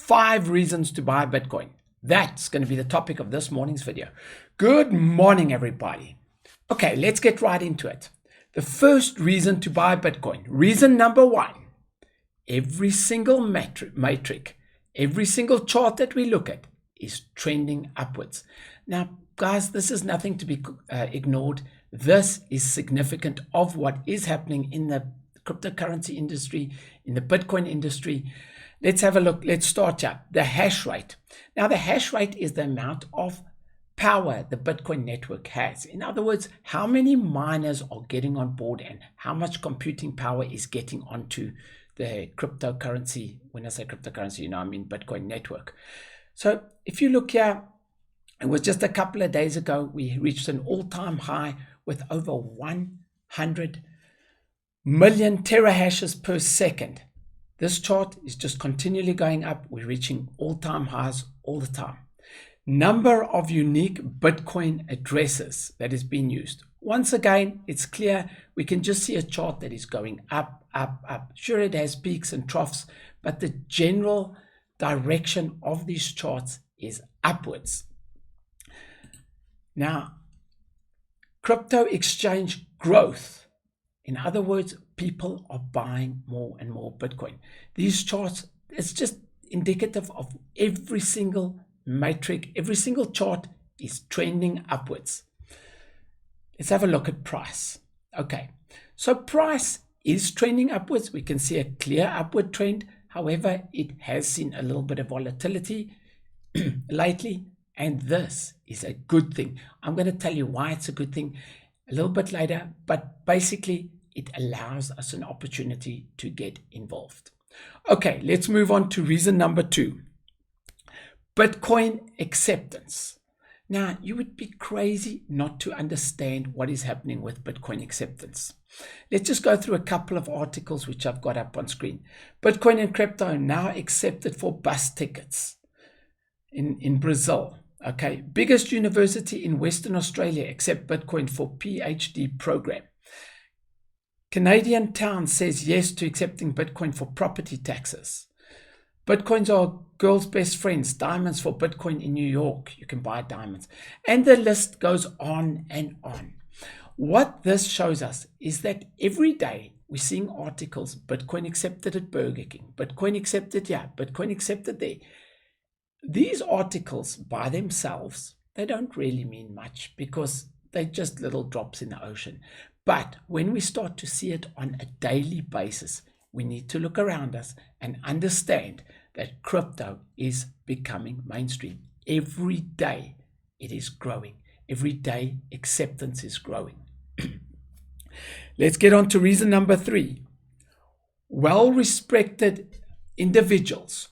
5 reasons to buy Bitcoin. That's going to be the topic of this morning's video. Good morning, everybody. Okay, let's get right into it. The first reason to buy Bitcoin, reason number 1, every single metric, every single chart that we look at is trending upwards. Now, guys, this is nothing to be ignored. This is significant of what is happening in the cryptocurrency industry, in the Bitcoin industry. Let's have a look. Let's start here. The hash rate. Now, the hash rate is the amount of power the Bitcoin network has. In other words, how many miners are getting on board and how much computing power is getting onto the cryptocurrency. When I say cryptocurrency, I mean Bitcoin network. So if you look here, it was just a couple of days ago, we reached an all-time high with over 100 million terahashes per second. This chart is just continually going up. We're reaching all-time highs all the time. Number of unique Bitcoin addresses that is being used. Once again, it's clear. We can just see a chart that is going up, up, up. Sure, it has peaks and troughs, but the general direction of these charts is upwards. Now, crypto exchange growth. In other words, people are buying more and more Bitcoin. These charts, it's just indicative of every single metric, every single chart is trending upwards. Let's have a look at price. Okay, so price is trending upwards. We can see a clear upward trend. However, it has seen a little bit of volatility lately, and this is a good thing. I'm going to tell you why it's a good thing a little bit later, but basically it allows us an opportunity to get involved. Okay, let's move on to reason number 2. Bitcoin acceptance. Now, you would be crazy not to understand what is happening with Bitcoin acceptance. Let's just go through a couple of articles which I've got up on screen. Bitcoin and crypto are now accepted for bus tickets in Brazil. Okay, biggest university in Western Australia accept Bitcoin for PhD program. Canadian town says yes to accepting Bitcoin for property taxes. Bitcoins are girls' best friends. Diamonds for Bitcoin in New York. You can buy diamonds. And the list goes on and on. What this shows us is that every day we're seeing articles, Bitcoin accepted at Burger King, Bitcoin accepted here, Bitcoin accepted there. These articles by themselves, they don't really mean much because they're just little drops in the ocean. But when we start to see it on a daily basis, we need to look around us and understand that crypto is becoming mainstream. Every day it is growing. Every day acceptance is growing. Let's get on to reason number 3. Well-respected individuals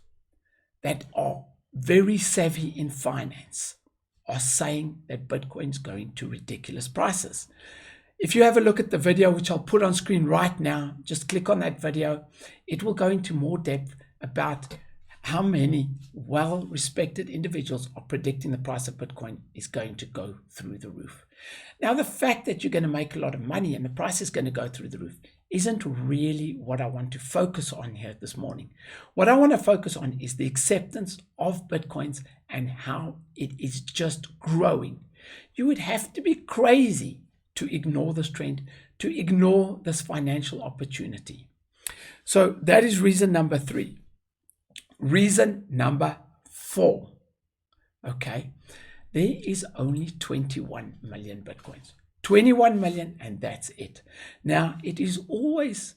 that are very savvy in finance are saying that Bitcoin's going to ridiculous prices. If you have a look at the video, which I'll put on screen right now, just click on that video. It will go into more depth about how many well-respected individuals are predicting the price of Bitcoin is going to go through the roof. Now, the fact that you're going to make a lot of money and the price is going to go through the roof isn't really what I want to focus on here this morning. What I want to focus on is the acceptance of Bitcoins and how it is just growing. You would have to be crazy to ignore this trend, to ignore this financial opportunity. So that is reason number 3. Reason number 4. Okay, there is only 21 million Bitcoins. 21 million, and that's it. Now, it is always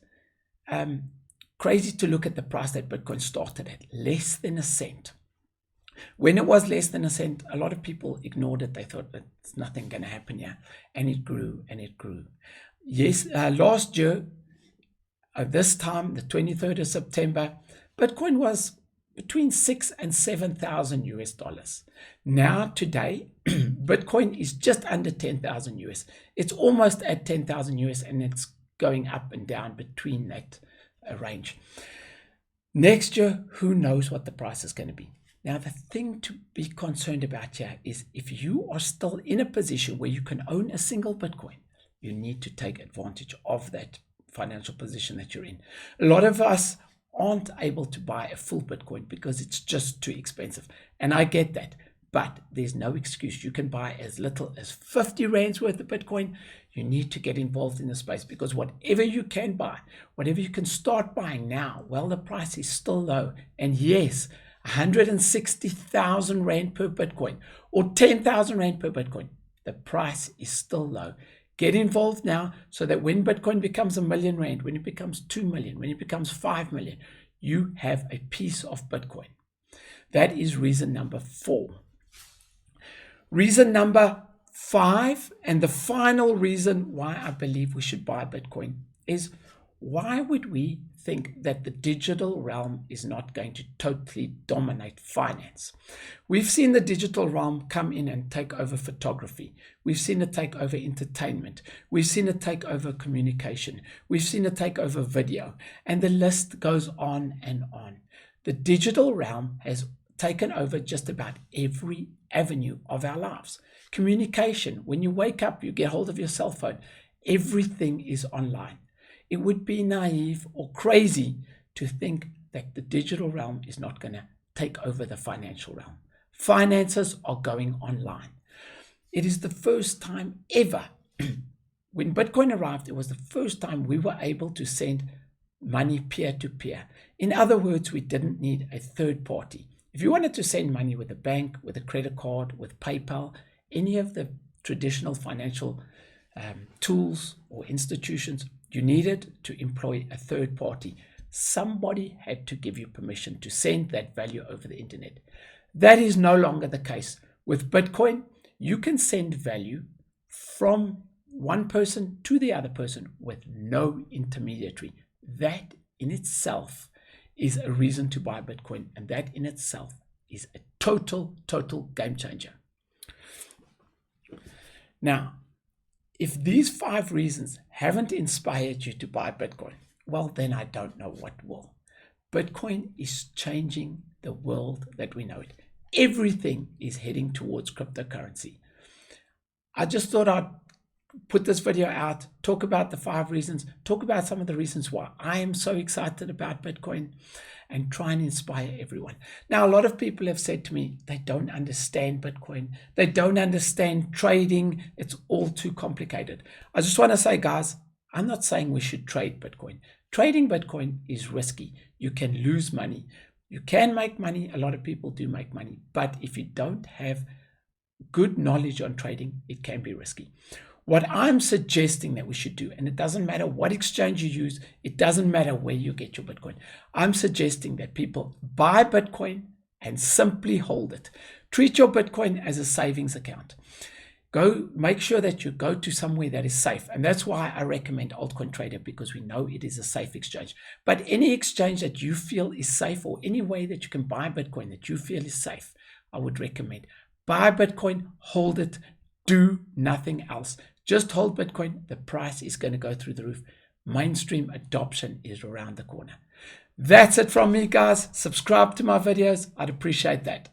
crazy to look at the price that Bitcoin started at, less than a cent. When it was less than a cent, a lot of people ignored it. They thought that there's nothing going to happen here. And it grew and it grew. Yes, last year, this time, the 23rd of September, Bitcoin was between 6,000 and 7,000 US dollars. Now, today, Bitcoin is just under 10,000 US. It's almost at 10,000 US, and it's going up and down between that range. Next year, who knows what the price is going to be. Now, the thing to be concerned about here is if you are still in a position where you can own a single Bitcoin, you need to take advantage of that financial position that you're in. A lot of us aren't able to buy a full Bitcoin because it's just too expensive. And I get that, but there's no excuse. You can buy as little as 50 rands worth of Bitcoin. You need to get involved in the space, because whatever you can buy, whatever you can start buying now, well, the price is still low. And yes, 160,000 rand per Bitcoin or 10,000 rand per Bitcoin, the price is still low. Get involved now so that when Bitcoin becomes R1 million, when it becomes 2 million, when it becomes 5 million, you have a piece of Bitcoin. That is reason number 4. Reason number 5, and the final reason why I believe we should buy Bitcoin, is why would we think that the digital realm is not going to totally dominate finance? We've seen the digital realm come in and take over photography. We've seen it take over entertainment. We've seen it take over communication. We've seen it take over video. And the list goes on and on. The digital realm has taken over just about every avenue of our lives. Communication, when you wake up, you get hold of your cell phone. Everything is online. It would be naive or crazy to think that the digital realm is not going to take over the financial realm. Finances are going online. It is the first time ever. When Bitcoin arrived, it was the first time we were able to send money peer-to-peer. In other words, we didn't need a third party. If you wanted to send money with a bank, with a credit card, with PayPal, any of the traditional financial tools or institutions, you needed to employ a third party. Somebody had to give you permission to send that value over the internet. That is no longer the case. With Bitcoin, you can send value from one person to the other person with no intermediary. That in itself is a reason to buy Bitcoin, and that in itself is a total game changer. Now, if these 5 reasons haven't inspired you to buy Bitcoin, well, then I don't know what will. Bitcoin is changing the world that we know it. Everything is heading towards cryptocurrency. I just thought I'd put this video out, talk about the 5 reasons, talk about some of the reasons why I am so excited about Bitcoin, and try and inspire everyone. Now, a lot of people have said to me, they don't understand Bitcoin. They don't understand trading. It's all too complicated. I just want to say, guys, I'm not saying we should trade Bitcoin. Trading Bitcoin is risky. You can lose money. You can make money. A lot of people do make money. But if you don't have good knowledge on trading, it can be risky. What I'm suggesting that we should do, and it doesn't matter what exchange you use, it doesn't matter where you get your Bitcoin. I'm suggesting that people buy Bitcoin and simply hold it. Treat your Bitcoin as a savings account. Go make sure that you go to somewhere that is safe. And that's why I recommend Altcoin Trader, because we know it is a safe exchange. But any exchange that you feel is safe, or any way that you can buy Bitcoin that you feel is safe, I would recommend. Buy Bitcoin, hold it, do nothing else. Just hold Bitcoin. The price is going to go through the roof. Mainstream adoption is around the corner. That's it from me, guys. Subscribe to my videos. I'd appreciate that.